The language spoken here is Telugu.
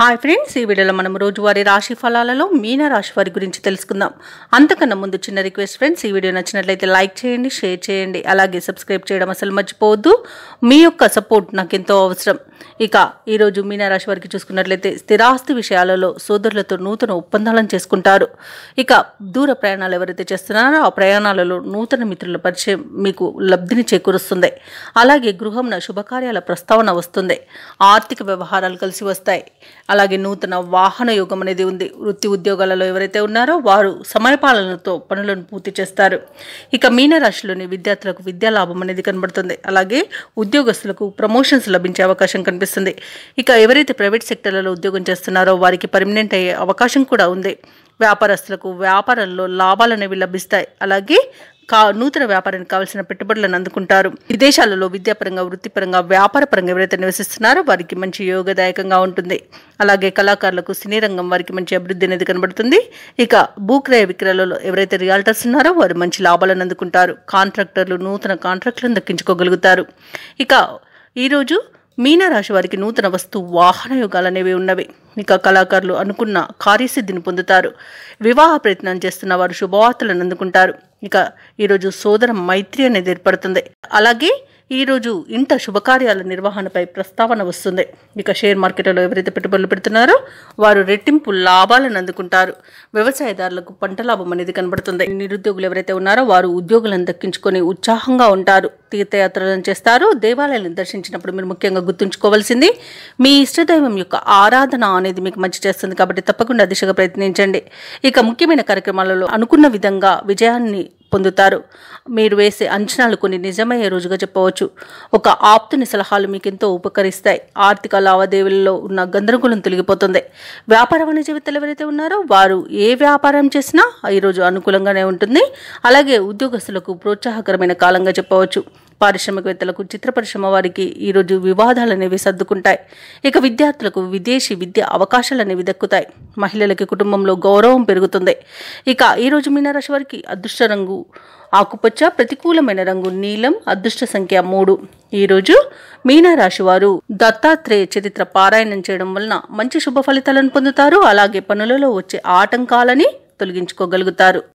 హాయ్ ఫ్రెండ్స్, ఈ వీడియోలో మనం రోజువారీ రాశి ఫలాలలో మీన రాశి వారి గురించి తెలుసుకుందాం. అంతకన్నా ముందు చిన్న రిక్వెస్ట్ ఫ్రెండ్స్, ఈ వీడియో నచ్చినట్లయితే లైక్ చేయండి, షేర్ చేయండి, అలాగే సబ్స్క్రైబ్ చేయడం అసలు మర్చిపోవద్దు. మీ యొక్క సపోర్ట్ నాకు ఎంతో అవసరం. ఇక ఈరోజు మీన రాశి వారికి చూసుకున్నట్లయితే స్థిరాస్తి విషయాలలో సోదరులతో నూతన ఒప్పందాలను చేసుకుంటారు. ఇక దూర ప్రయాణాలు ఎవరైతే చేస్తున్నారో ఆ ప్రయాణాలలో నూతన మిత్రుల పరిచయం మీకు లబ్ధిని చేకూరుస్తుంది. అలాగే గృహంన శుభకార్యాల ప్రస్తావన వస్తుంది. ఆర్థిక వ్యవహారాలు కలిసి వస్తాయి. అలాగే నూతన వాహన యోగం అనేది ఉంది. వృత్తి ఉద్యోగాలలో ఎవరైతే ఉన్నారో వారు సమయపాలనతో పనులను పూర్తి చేస్తారు. ఇక మీన రాశిలోని విద్యార్థులకు విద్యా లాభం అనేది కనబడుతుంది. అలాగే ఉద్యోగస్తులకు ప్రమోషన్స్ లభించే అవకాశం కనిపిస్తుంది. ఇక ఎవరైతే ప్రైవేట్ సెక్టర్లలో ఉద్యోగం చేస్తున్నారో వారికి పర్మనెంట్ అయ్యే అవకాశం కూడా ఉంది. వ్యాపారస్తులకు వ్యాపారంలో లాభాలు అనేవి లభిస్తాయి. అలాగే నూతన వ్యాపారానికి కావాల్సిన పెట్టుబడులను అందుకుంటారు. విదేశాలలో విద్యాపరంగా, వృత్తిపరంగా, వ్యాపారపరంగా ఎవరైతే నివసిస్తున్నారో వారికి మంచి యోగదాయకంగా ఉంటుంది. అలాగే కళాకారులకు సినీ రంగం వారికి మంచి అభివృద్ధి అనేది కనబడుతుంది. ఇక భూక్రయ విక్రయాలలో ఎవరైతే రియాల్టర్స్ ఉన్నారో వారు మంచి లాభాలను అందుకుంటారు. కాంట్రాక్టర్లు నూతన కాంట్రాక్టులను దక్కించుకోగలుగుతారు. ఇక ఈరోజు మీన రాశి వారికి నూతన వస్తు వాహన యోగాలు అనేవి ఉన్నవి. ఇక కళాకారులు అనుకున్న కార్యసిద్ధిని పొందుతారు. వివాహ ప్రయత్నం చేస్తున్న వారు శుభవార్తలను అందుకుంటారు. ఇక ఈరోజు సోదర మైత్రి అనేది ఏర్పడుతుంది. అలాగే ఈరోజు ఇంట శుభకార్యాల నిర్వహణపై ప్రస్తావన వస్తుంది. ఇక షేర్ మార్కెట్లో ఎవరైతే పెట్టుబడులు పెడుతున్నారో వారు రెట్టింపు లాభాలను అందుకుంటారు. వ్యవసాయదారులకు పంట లాభం అనేది కనబడుతుంది. నిరుద్యోగులు ఎవరైతే ఉన్నారో వారు ఉద్యోగులను దక్కించుకొని ఉత్సాహంగా ఉంటారు. తీర్థయాత్రలను చేస్తారు. దేవాలయాలను దర్శించినప్పుడు మీరు ముఖ్యంగా గుర్తుంచుకోవాల్సింది మీ ఇష్టదైవం యొక్క ఆరాధన అనేది మీకు మంచి చేస్తుంది. కాబట్టి తప్పకుండా దిశగా ప్రయత్నించండి. ఇక ముఖ్యమైన కార్యక్రమాలలో అనుకున్న విధంగా విజయాన్ని పొందుతారు. మీరు వేసే అంచనాలు కొన్ని నిజమయ్యే రోజుగా చెప్పవచ్చు. ఒక ఆప్తుని సలహాలు మీకు ఎంతో ఉపకరిస్తాయి. ఆర్థిక లావాదేవీలలో ఉన్న గందరగోళం తొలగిపోతుంది. వ్యాపార వాణిజ్యవేత్తలు ఎవరైతే ఉన్నారో వారు ఏ వ్యాపారం చేసినా ఈరోజు అనుకూలంగానే ఉంటుంది. అలాగే ఉద్యోగస్తులకు ప్రోత్సాహకరమైన కాలంగా చెప్పవచ్చు. పారిశ్రామికవేత్తలకు, చిత్ర పరిశ్రమ వారికి ఈరోజు వివాదాలు అనేవి సర్దుకుంటాయి. ఇక విద్యార్థులకు విదేశీ విద్య అవకాశాలు అనేవి దక్కుతాయి. మహిళలకి కుటుంబంలో గౌరవం పెరుగుతుంది. ఇక ఈరోజు మీనరాశి వారికి అదృష్ట రంగు ఆకుపచ్చ, ప్రతికూలమైన రంగు నీలం, అదృష్ట సంఖ్య 3. ఈరోజు మీనరాశి వారు దత్తాత్రేయ చరిత్ర పారాయణం చేయడం వలన మంచి శుభ ఫలితాలను పొందుతారు. అలాగే పనులలో వచ్చే ఆటంకాలని తొలగించుకోగలుగుతారు.